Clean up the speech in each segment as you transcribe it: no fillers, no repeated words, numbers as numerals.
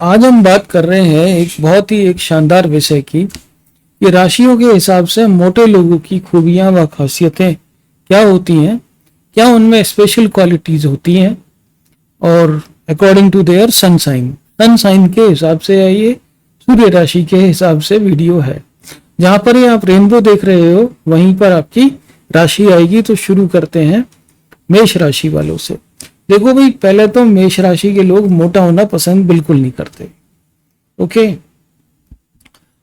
आज हम बात कर रहे हैं एक शानदार विषय की। ये राशियों के हिसाब से मोटे लोगों की खूबियां व खासियतें क्या होती हैं, क्या उनमें स्पेशल क्वालिटीज होती हैं, और according to their sun sign के हिसाब से है ये, सूर्य राशि के हिसाब से वीडियो है। जहां पर ये आप रेनबो देख रहे हो वहीं पर आपकी राशि आएगी। तो शुरू करते हैं मेष राशि वालों से। देखो भाई, पहले तो मेष राशि के लोग मोटा होना पसंद बिल्कुल नहीं करते। ओके,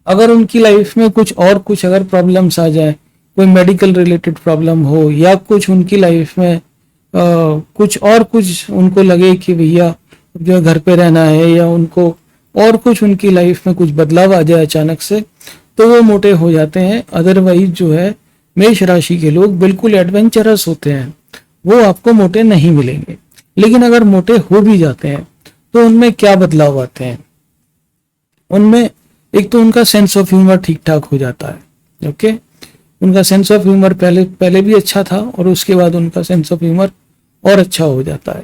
अगर उनकी लाइफ में कुछ अगर प्रॉब्लम्स आ जाए, कोई मेडिकल रिलेटेड प्रॉब्लम हो, या कुछ उनकी लाइफ में कुछ उनको लगे कि भैया जो है घर पे रहना है, या उनको और कुछ उनकी लाइफ में कुछ बदलाव आ जाए अचानक से, तो वो मोटे हो जाते हैं। अदरवाइज जो है मेष राशि के लोग बिल्कुल एडवेंचरस होते हैं, वो आपको मोटे नहीं मिलेंगे। लेकिन अगर मोटे हो भी जाते हैं तो उनमें क्या बदलाव आते हैं? उनमें एक तो उनका सेंस ऑफ ह्यूमर ठीक ठाक हो जाता है। ओके, उनका सेंस ऑफ ह्यूमर पहले भी अच्छा था, और उसके बाद उनका सेंस ऑफ ह्यूमर और अच्छा हो जाता है।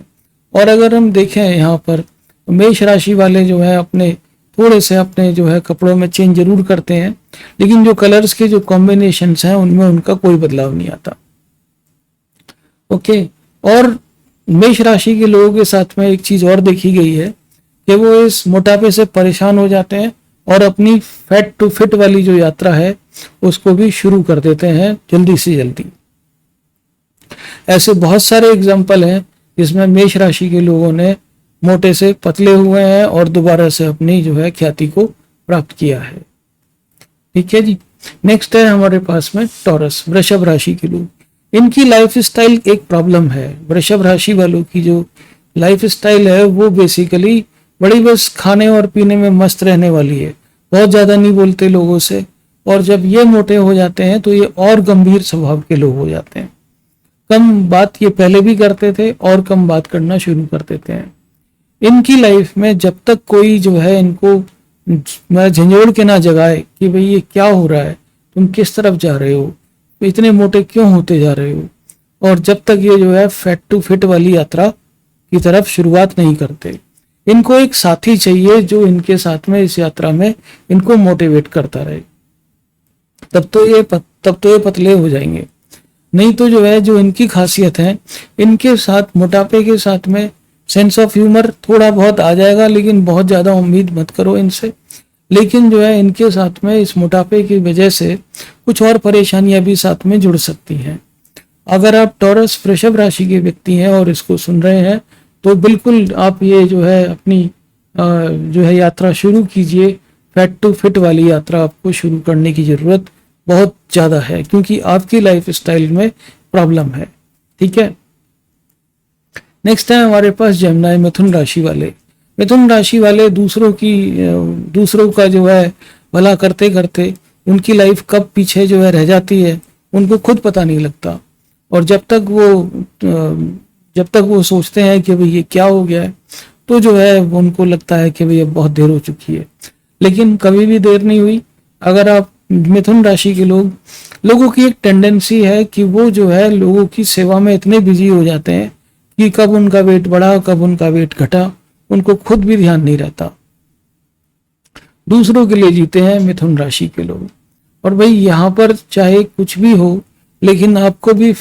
और अगर हम देखें यहाँ पर, तो मेष राशि वाले जो है थोड़े से अपने जो है कपड़ों में चेंज जरूर करते हैं, लेकिन जो कलर्स के जो कॉम्बिनेशंस हैं उनमें उनका कोई बदलाव नहीं आता। ओके, और मेष राशि के लोगों के साथ में एक चीज और देखी गई है कि वो इस मोटापे से परेशान हो जाते हैं और अपनी फैट टू फिट वाली जो यात्रा है उसको भी शुरू कर देते हैं जल्दी से जल्दी। ऐसे बहुत सारे एग्जाम्पल हैं जिसमें मेष राशि के लोगों ने मोटे से पतले हुए हैं और दोबारा से अपनी जो है ख्याति को प्राप्त किया है। ठीक है जी। नेक्स्ट है हमारे पास में टॉरस, वृषभ राशि के लोग। इनकी लाइफ स्टाइल एक प्रॉब्लम है। वृषभ राशि वालों की जो लाइफ स्टाइल है वो बेसिकली बड़ी बस खाने और पीने में मस्त रहने वाली है, बहुत ज्यादा नहीं बोलते लोगों से। और जब ये मोटे हो जाते हैं तो ये और गंभीर स्वभाव के लोग हो जाते हैं। कम बात ये पहले भी करते थे और कम बात करना शुरू कर देते हैं। इनकी लाइफ में जब तक कोई जो है इनको झंझोड़ के ना जगाए कि भाई ये क्या हो रहा है, तुम किस तरफ जा रहे हो, इतने मोटे क्यों होते जा रहे हो, और जब तक ये जो है फैट टू फिट वाली यात्रा की तरफ शुरुआत नहीं करते, इनको एक साथी चाहिए जो इनके साथ में इस यात्रा में इनको मोटिवेट करता रहे। तब तो ये पतले हो जाएंगे। नहीं तो जो है जो इनकी खासियत है, इनके साथ मोटापे के साथ में सेंस ऑफ ह्यूमर थोड़ा बहुत आ जाएगा, लेकिन बहुत ज्यादा उम्मीद मत करो इनसे। लेकिन जो है इनके साथ में इस मोटापे की वजह से कुछ और परेशानियां भी साथ में जुड़ सकती हैं। अगर आप टॉरस वृषभ राशि के व्यक्ति हैं और इसको सुन रहे हैं, तो बिल्कुल आप ये जो है अपनी जो है यात्रा शुरू कीजिए। फैट टू फिट वाली यात्रा आपको शुरू करने की जरूरत बहुत ज्यादा है, क्योंकि आपकी लाइफ स्टाइल में प्रॉब्लम है। ठीक है। नेक्स्ट है हमारे पास जेमिनी, मिथुन राशि वाले। मिथुन राशि वाले दूसरों का जो है भला करते करते उनकी लाइफ कब पीछे जो है रह जाती है उनको खुद पता नहीं लगता। और जब तक वो सोचते हैं कि भाई ये क्या हो गया है, तो जो है उनको लगता है कि भाई अब बहुत देर हो चुकी है। लेकिन कभी भी देर नहीं हुई। अगर आप मिथुन राशि के लोगों की एक टेंडेंसी है कि वो जो है लोगों की सेवा में इतने बिजी हो जाते हैं कि कब उनका वेट बढ़ा कब उनका वेट घटा उनको खुद भी ध्यान नहीं रहता। दूसरों के लिए जीते हैं मिथुन राशि के लोग। और भाई यहाँ पर चाहे कुछ भी हो, लेकिन आपको भी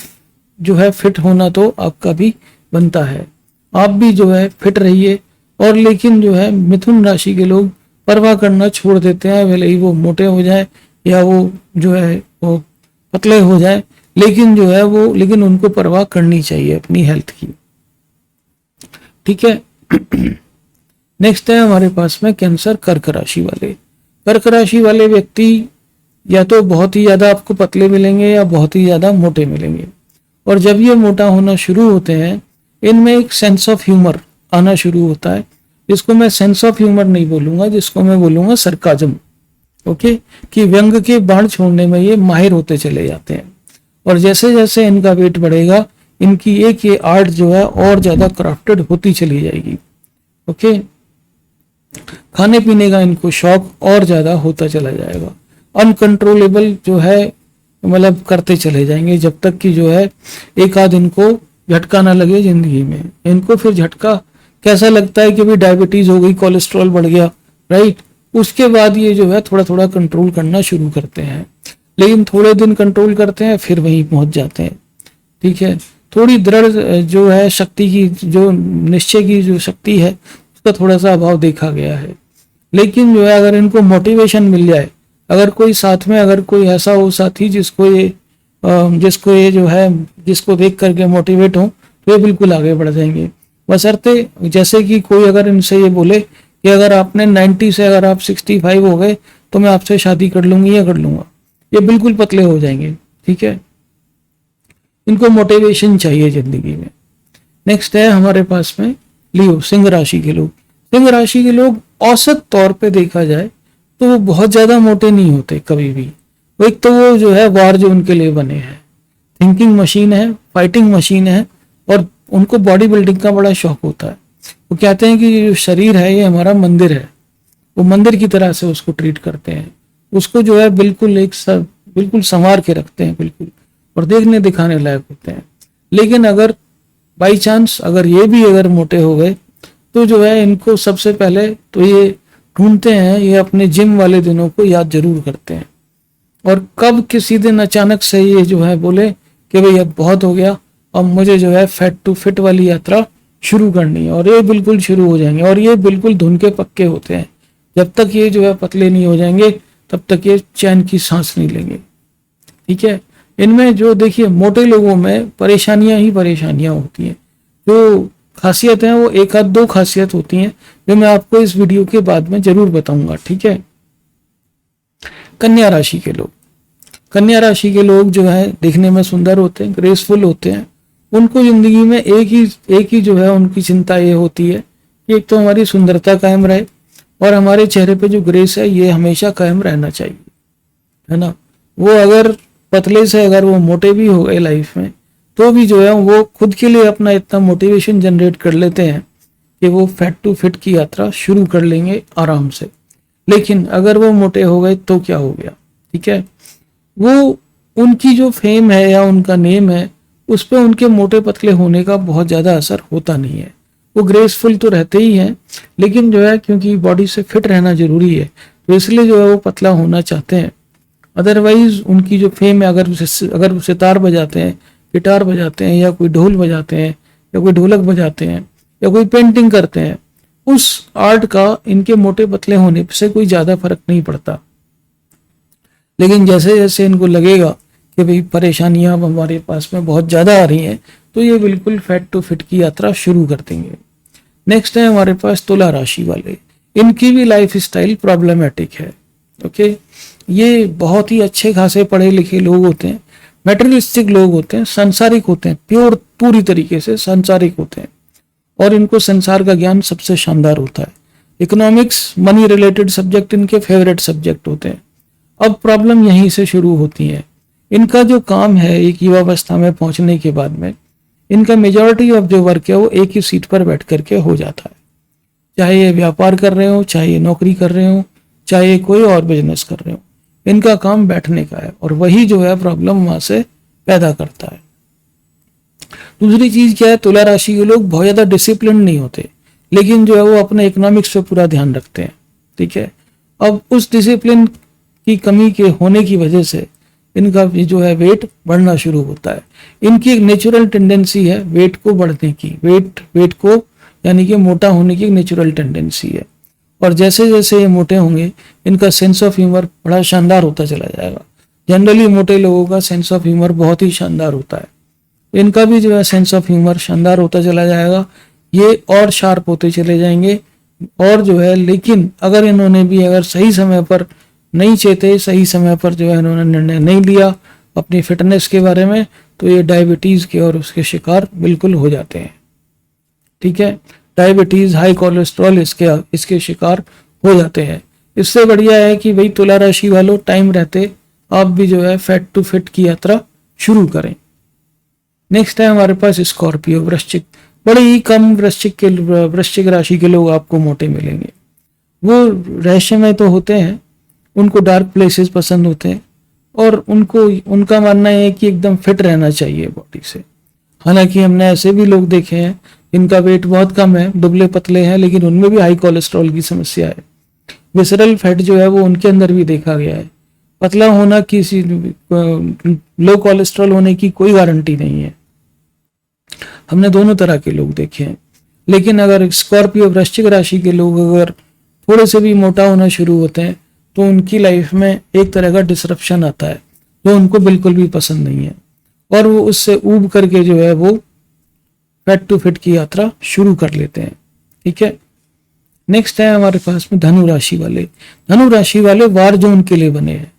जो है फिट होना तो आपका भी बनता है। आप भी जो है फिट रहिए। और लेकिन जो है मिथुन राशि के लोग परवाह करना छोड़ देते हैं, भले ही वो मोटे हो जाए या वो जो है वो पतले हो जाए, लेकिन उनको परवाह करनी चाहिए अपनी हेल्थ की। ठीक है। नेक्स्ट है हमारे पास में कैंसर, कर्क राशि वाले। कर्क राशि वाले व्यक्ति या तो बहुत ही ज्यादा आपको पतले मिलेंगे या बहुत ही ज्यादा मोटे मिलेंगे। और जब ये मोटा होना शुरू होते हैं, इनमें एक सेंस ऑफ ह्यूमर आना शुरू होता है, जिसको मैं सेंस ऑफ ह्यूमर नहीं बोलूंगा, जिसको मैं बोलूंगा सरकाजम। ओके, कि व्यंग के बाण छोड़ने में ये माहिर होते चले जाते हैं। और जैसे जैसे इनका वेट बढ़ेगा, इनकी एक ये आर्ट जो है और ज्यादा क्राफ्टेड होती चली जाएगी। ओके, खाने पीने का इनको शौक और ज्यादा होता चला जाएगा। अनकंट्रोलेबल जो है मतलब करते चले जाएंगे, जब तक कि जो है एक आध इनको झटका ना लगे जिंदगी में। इनको फिर झटका कैसा लगता है कि भाई डायबिटीज हो गई, कोलेस्ट्रॉल बढ़ गया, राइट। उसके बाद ये जो है थोड़ा थोड़ा कंट्रोल करना शुरू करते हैं, लेकिन थोड़े दिन कंट्रोल करते हैं फिर वहीं पहुंच जाते हैं, ठीक है। थोड़ी दृढ़ जो है शक्ति की, जो निश्चय की जो शक्ति है, उसका थोड़ा सा अभाव देखा गया है। लेकिन जो है अगर इनको मोटिवेशन मिल जाए, अगर कोई साथ में, अगर कोई ऐसा हो साथी जिसको ये जो है, जिसको देख करके मोटिवेट हो, तो ये बिल्कुल आगे बढ़ जाएंगे। बशर्ते जैसे कि कोई अगर इनसे ये बोले कि अगर आपने 90 से अगर आप 65 हो गए तो मैं आपसे शादी कर लूंगी या कर लूंगा, ये बिल्कुल पतले हो जाएंगे, ठीक है। इनको मोटिवेशन चाहिए जिंदगी में। नेक्स्ट है हमारे पास में लियो, सिंह राशि के लोग। सिंह राशि के लोग औसत तौर पे देखा जाए तो वो बहुत ज्यादा मोटे नहीं होते कभी भी। वो एक तो वो जो है वार जो उनके लिए बने हैं, थिंकिंग मशीन है, फाइटिंग मशीन है, और उनको बॉडी बिल्डिंग का बड़ा शौक होता है। वो कहते हैं कि ये जो शरीर है ये हमारा मंदिर है, वो मंदिर की तरह से उसको ट्रीट करते हैं, उसको जो है बिल्कुल बिल्कुल संवार के रखते हैं बिल्कुल, और देखने दिखाने लायक होते हैं। लेकिन अगर बाई चांस अगर ये भी अगर मोटे हो गए तो जो है इनको सबसे पहले तो ये ढूंढते हैं, ये अपने जिम वाले दिनों को याद जरूर करते हैं, और कब किसी दिन अचानक से ये जो है बोले कि भाई अब बहुत हो गया, अब मुझे जो है फैट टू फिट वाली यात्रा शुरू करनी है, और ये बिल्कुल शुरू हो जाएंगे। और ये बिल्कुल धुन के पक्के होते हैं, जब तक ये जो है पतले नहीं हो जाएंगे तब तक ये चैन की सांस नहीं लेंगे, ठीक है। इनमें जो देखिए मोटे लोगों में परेशानियां ही परेशानियां होती हैं। जो खासियत है वो एक आध दो खासियत होती हैं जो मैं आपको इस वीडियो के बाद में जरूर बताऊंगा, ठीक है। कन्या राशि के लोग, कन्या राशि के लोग जो है दिखने में सुंदर होते हैं, ग्रेसफुल होते हैं। उनको जिंदगी में एक ही जो है उनकी चिंता ये होती है कि एक तो हमारी सुंदरता कायम रहे, और हमारे चेहरे पे जो ग्रेस है ये हमेशा कायम रहना चाहिए, है ना। वो अगर पतले से अगर वो मोटे भी हो गए लाइफ में, तो भी जो है वो खुद के लिए अपना इतना मोटिवेशन जनरेट कर लेते हैं कि वो फैट टू फिट की यात्रा शुरू कर लेंगे आराम से। लेकिन अगर वो मोटे हो गए तो क्या हो गया, ठीक है। वो उनकी जो फेम है या उनका नेम है उस पर उनके मोटे पतले होने का बहुत ज़्यादा असर होता नहीं है। वो ग्रेसफुल तो रहते ही हैं, लेकिन जो है क्योंकि बॉडी से फिट रहना जरूरी है तो इसलिए जो है वो पतला होना चाहते हैं। अदरवाइज उनकी जो फेम है, अगर वो सितार बजाते हैं, गिटार बजाते हैं, या कोई ढोल बजाते हैं, या कोई ढोलक बजाते हैं, या कोई पेंटिंग करते हैं, उस आर्ट का इनके मोटे पतले होने से कोई ज़्यादा फर्क नहीं पड़ता। लेकिन जैसे जैसे इनको लगेगा कि भाई परेशानियां अब हमारे पास में बहुत ज़्यादा आ रही हैं, तो ये बिल्कुल फैट टू फिट की यात्रा शुरू कर देंगे। नेक्स्ट है हमारे पास तुला राशि वाले। इनकी भी लाइफ स्टाइल प्रॉब्लमेटिक है, ओके। ये बहुत ही अच्छे खासे पढ़े लिखे लोग होते हैं, मेटेरियलिस्टिक लोग होते हैं, सांसारिक होते हैं, पूरी तरीके से सांसारिक होते हैं, और इनको संसार का ज्ञान सबसे शानदार होता है। इकोनॉमिक्स, मनी रिलेटेड सब्जेक्ट इनके फेवरेट सब्जेक्ट होते हैं। अब प्रॉब्लम यहीं से शुरू होती है। इनका जो काम है एक युवावस्था में पहुंचने के बाद में, इनका मेजॉरिटी ऑफ जो वर्क है वो एक ही सीट पर बैठ करके हो जाता है। चाहे ये व्यापार कर रहे हो, चाहे ये नौकरी कर रहे हो, चाहे ये कोई और बिजनेस कर रहे हो, इनका काम बैठने का है, और वही जो है प्रॉब्लम वहां से पैदा करता है। दूसरी चीज क्या है, तुला राशि के लोग बहुत ज्यादा डिसिप्लिन नहीं होते, लेकिन जो है वो अपने इकोनॉमिक्स पे पूरा ध्यान रखते हैं, ठीक है। अब उस डिसिप्लिन की कमी के होने की वजह से इनका जो है वेट बढ़ना शुरू होता है। इनकी एक नेचुरल टेंडेंसी है वेट को बढ़ने की, वेट को यानी कि मोटा होने की एक नेचुरल टेंडेंसी है। और जैसे जैसे ये मोटे होंगे इनका सेंस ऑफ ह्यूमर बड़ा शानदार होता चला जाएगा। जनरली मोटे लोगों का सेंस ऑफ ह्यूमर बहुत ही शानदार होता है, इनका भी जो है सेंस ऑफ ह्यूमर शानदार होता चला जाएगा। ये और शार्प होते चले जाएंगे, और जो है लेकिन अगर इन्होंने भी अगर सही समय पर नहीं चेते, सही समय पर जो है इन्होंने निर्णय नहीं लिया अपनी फिटनेस के बारे में, तो ये डायबिटीज के और उसके शिकार बिल्कुल हो जाते हैं, ठीक है। डायबिटीज, हाई कोलेस्ट्रॉल इसके शिकार हो जाते हैं। इससे बढ़िया है कि भाई तुला राशि वालों टाइम रहते आप भी जो है फैट टू फिट की यात्रा शुरू करें। नेक्स्ट है हमारे पास स्कॉर्पियो, वृश्चिक। बड़े ही कम वृश्चिक राशि के लोग आपको मोटे मिलेंगे। वो रहस्यमय तो होते हैं, उनको डार्क प्लेसेस पसंद होते हैं, और उनका मानना है कि एकदम फिट रहना चाहिए बॉडी से। हालांकि हमने ऐसे भी लोग देखे हैं इनका वेट बहुत कम है, दुबले पतले हैं, लेकिन उनमें भी हाई कोलेस्ट्रॉल की समस्या है। विसरल फैट जो है वो उनके अंदर भी देखा गया है। पतला होना किसी लो कोलेस्ट्रॉल होने की कोई गारंटी नहीं है। हमने दोनों तरह के लोग देखे हैं। लेकिन अगर स्कॉर्पियो वृश्चिक राशि के लोग अगर थोड़े से भी मोटा होना शुरू होते हैं तो उनकी लाइफ में एक तरह का डिसरप्शन आता है जो उनको बिल्कुल भी पसंद नहीं है, और वो उससे ऊब करके जो है वो फैट टू फिट की यात्रा शुरू कर लेते हैं। ठीक है, नेक्स्ट है हमारे पास में धनु राशि वाले। धनु राशि वाले वार जोन के लिए बने हैं।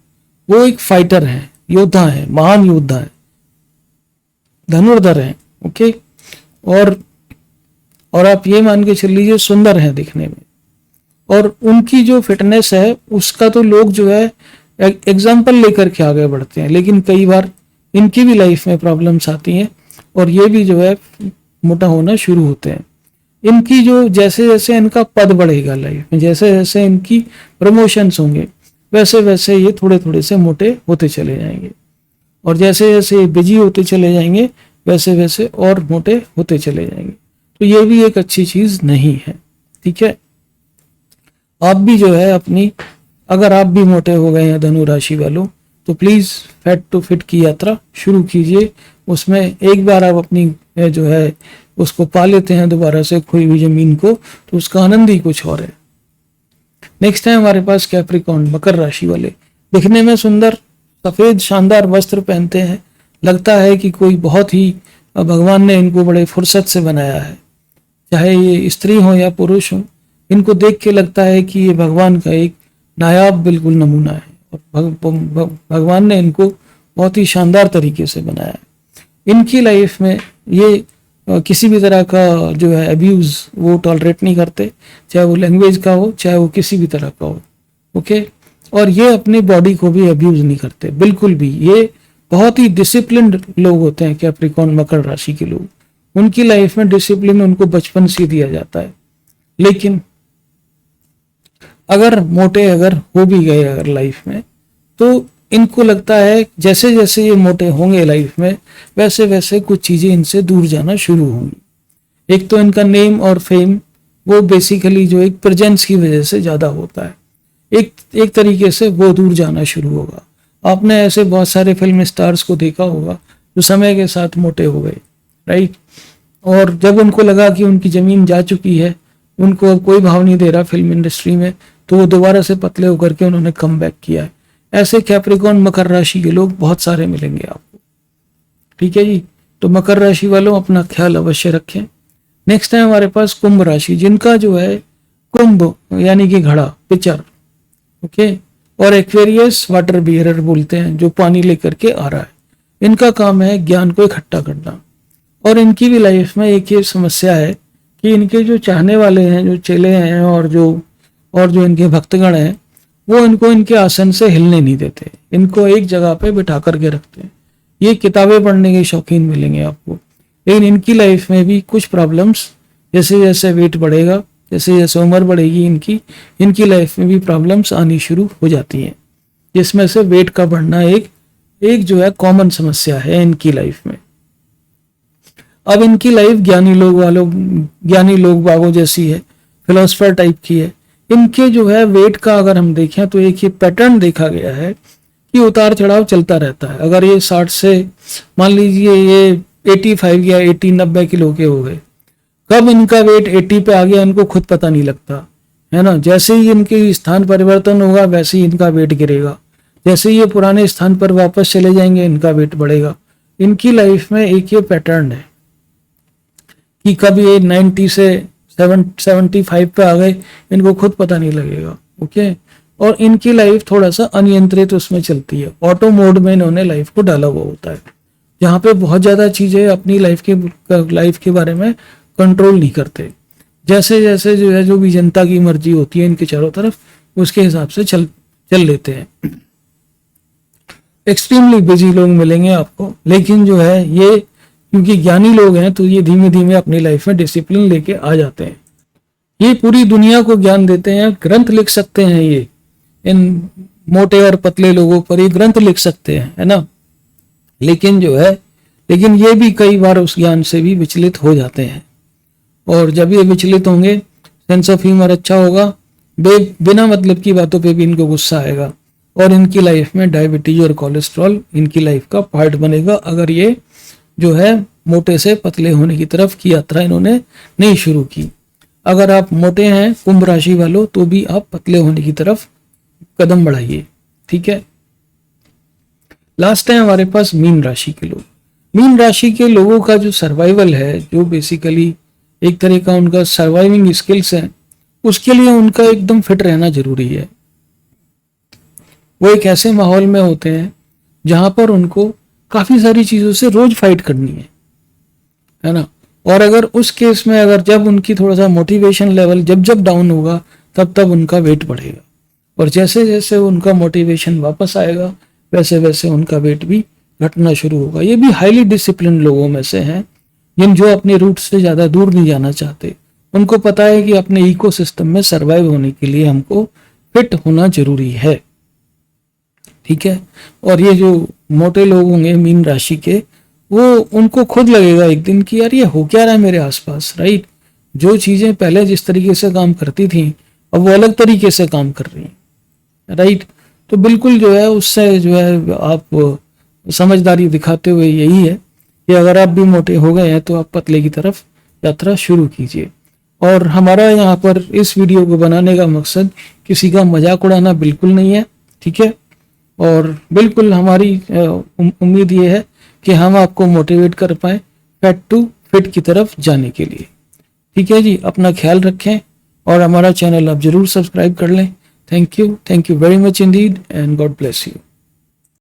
वो एक फाइटर है, योद्धा है, महान योद्धा है, धनुर्धर है। ओके, और आप ये मान के चल लीजिए सुंदर है दिखने में, और उनकी जो फिटनेस है उसका तो लोग जो है एग्जाम्पल लेकर के आगे बढ़ते हैं। लेकिन कई बार इनकी भी लाइफ में प्रॉब्लम्स आती हैं और ये भी जो है मोटा होना शुरू होते हैं। इनकी जो जैसे जैसे इनका पद बढ़ेगा लाइफ में, जैसे जैसे इनकी प्रमोशंस होंगे, वैसे वैसे ये थोड़े थोड़े से मोटे होते चले जाएंगे, और जैसे जैसे बिजी होते चले जाएंगे वैसे वैसे और मोटे होते चले जाएंगे। तो ये भी एक अच्छी चीज नहीं है। ठीक है, आप भी जो है अपनी, अगर आप भी मोटे हो गए हैं धनु राशि वालों, तो प्लीज फैट टू फिट की यात्रा शुरू कीजिए। उसमें एक बार आप अपनी जो है उसको पा लेते हैं दोबारा से खोई हुई जमीन को, तो उसका आनंद ही कुछ और है। नेक्स्ट है हमारे पास कैप्रिकॉर्न, मकर राशि वाले। दिखने में सुंदर, सफेद शानदार वस्त्र पहनते हैं, लगता है कि कोई बहुत ही भगवान ने इनको बड़े फुर्सत से बनाया है। चाहे ये स्त्री हो या पुरुष हो, इनको देख के लगता है कि ये भगवान का एक नायाब बिल्कुल नमूना है, और भगवान ने इनको बहुत ही शानदार तरीके से बनाया है। इनकी लाइफ में ये किसी भी तरह का जो है अब्यूज वो टॉलरेट नहीं करते, चाहे वो लैंग्वेज का हो, चाहे वो किसी भी तरह का हो। ओके, और ये अपनी बॉडी को भी अब्यूज नहीं करते बिल्कुल भी। ये बहुत ही डिसिप्लिन्ड लोग होते हैं कैप्रिकॉर्न मकर राशि के लोग। उनकी लाइफ में डिसिप्लिन उनको बचपन से दिया जाता है। लेकिन अगर मोटे अगर हो भी गए अगर लाइफ में, तो इनको लगता है जैसे जैसे ये मोटे होंगे लाइफ में, वैसे वैसे कुछ चीजें इनसे दूर जाना शुरू होंगी। एक तो इनका नेम और फेम वो बेसिकली जो एक प्रेजेंस की वजह से ज्यादा होता है, एक तरीके से वो दूर जाना शुरू होगा। आपने ऐसे बहुत सारे फिल्म स्टार्स को देखा होगा जो समय के साथ मोटे हो गए, राइट, और जब उनको लगा कि उनकी जमीन जा चुकी है, उनको अब कोई भाव नहीं दे रहा फिल्म इंडस्ट्री में, तो वो दोबारा से पतले होकर के उन्होंने कम बैक किया है। ऐसे कैप्रिकॉर्न मकर राशि के लोग बहुत सारे मिलेंगे आपको। ठीक है जी, तो मकर राशि वालों अपना ख्याल अवश्य रखें। नेक्स्ट है हमारे पास कुंभ राशि, जिनका जो है कुंभ यानी कि घड़ा, पिचर, ओके, और एक्वेरियस वाटर बियरर बोलते हैं, जो पानी लेकर के आ रहा है। इनका काम है ज्ञान को इकट्ठा करना, और इनकी भी लाइफ में एक ये समस्या है कि इनके जो चाहने वाले हैं, जो चेले हैं और जो इनके भक्तगण हैं, वो इनको इनके आसन से हिलने नहीं देते, इनको एक जगह पे बिठा करके रखते हैं। ये किताबें पढ़ने के शौकीन मिलेंगे आपको, लेकिन इनकी लाइफ में भी कुछ प्रॉब्लम्स, जैसे जैसे वेट बढ़ेगा, जैसे जैसे उम्र बढ़ेगी, इनकी लाइफ में भी प्रॉब्लम्स आनी शुरू हो जाती हैं, जिसमें से वेट का बढ़ना एक जो है कॉमन समस्या है इनकी लाइफ में। अब इनकी लाइफ ज्ञानी लोग बागों जैसी है, फिलोसफर टाइप की है। इनके जो है वेट का अगर हम देखें तो एक ये पैटर्न देखा गया है कि उतार चढ़ाव चलता रहता है। अगर ये 60 से मान लीजिए ये 85 या 80-90 किलो के हो गए, कब इनका वेट 80 पे आ गया इनको खुद पता नहीं लगता है ना। जैसे ही इनके स्थान परिवर्तन होगा वैसे ही इनका वेट गिरेगा, जैसे ही ये पुराने स्थान पर वापस चले जाएंगे इनका वेट बढ़ेगा। इनकी लाइफ में एक ये पैटर्न है कि कब ये 90 से 75 पे आ गए, इनको खुद पता नहीं लगेगा। ओके, और इनकी लाइफ थोड़ा सा अनियंत्रित उसमें चलती है, ऑटो मोड में इन्होंने लाइफ को डाला हुआ होता है, जहाँ पे बहुत ज्यादा चीजें अपनी लाइफ के बारे में कंट्रोल नहीं करते। जैसे जैसे जो है जो भी जनता की मर्जी होती है इनके चारों तरफ, उसके हिसाब से चल लेते हैं। एक्सट्रीमली बिजी लोग मिलेंगे आपको, लेकिन जो है ये क्योंकि ज्ञानी लोग हैं तो ये धीमे धीमे अपनी लाइफ में डिसिप्लिन लेके आ जाते हैं। ये पूरी दुनिया को ज्ञान देते हैं, ग्रंथ लिख सकते हैं, ये इन मोटे और पतले लोगों पर ये ग्रंथ लिख सकते हैं, है ना। लेकिन ये भी कई बार उस ज्ञान से भी विचलित हो जाते हैं। और जब ये विचलित होंगे, सेंस ऑफ ह्यूमर अच्छा होगा, बिना मतलब की बातों पे भी इनको गुस्सा आएगा और इनकी लाइफ में डायबिटीज और कोलेस्ट्रॉल इनकी लाइफ का पार्ट बनेगा, अगर ये जो है मोटे से पतले होने की तरफ की यात्रा इन्होंने नहीं शुरू की। अगर आप मोटे हैं कुंभ राशि वालों तो भी आप पतले होने की तरफ कदम बढ़ाइए, ठीक है। लास्ट है हमारे पास मीन राशि के लोग। मीन राशि के लोगों का जो सर्वाइवल है, जो बेसिकली एक तरह का उनका सर्वाइविंग स्किल्स है, उसके लिए उनका एकदम फिट रहना जरूरी है। वो एक ऐसे माहौल में होते हैं जहां पर उनको काफी सारी चीजों से रोज फाइट करनी है ना। और अगर उस केस में अगर जब उनकी थोड़ा सा मोटिवेशन लेवल जब जब डाउन होगा तब तब उनका वेट बढ़ेगा, और जैसे जैसे उनका मोटिवेशन वापस आएगा वैसे वैसे उनका वेट भी घटना शुरू होगा। ये भी हाईली डिसिप्लिन लोगों में से हैं, जिन जो अपने रूट से ज्यादा दूर नहीं जाना चाहते। उनको पता है कि अपने इकोसिस्टम में सरवाइव होने के लिए हमको फिट होना जरूरी है, ठीक है। और ये जो मोटे लोग होंगे मीन राशि के, वो उनको खुद लगेगा एक दिन कि यार ये हो क्या रहा है मेरे आसपास, राइट। जो चीजें पहले जिस तरीके से काम करती थी अब वो अलग तरीके से काम कर रही हैं, राइट। तो बिल्कुल जो है उससे जो है आप समझदारी दिखाते हुए यही है कि अगर आप भी मोटे हो गए हैं तो आप पतले की तरफ यात्रा शुरू कीजिए। और हमारा यहाँ पर इस वीडियो को बनाने का मकसद किसी का मजाक उड़ाना बिल्कुल नहीं है, ठीक है। और बिल्कुल हमारी उम्मीद ये है कि हम आपको मोटिवेट कर पाए फैट टू फिट की तरफ जाने के लिए, ठीक है जी। अपना ख्याल रखें और हमारा चैनल आप जरूर सब्सक्राइब कर लें। Thank you very much Indeed and God bless you.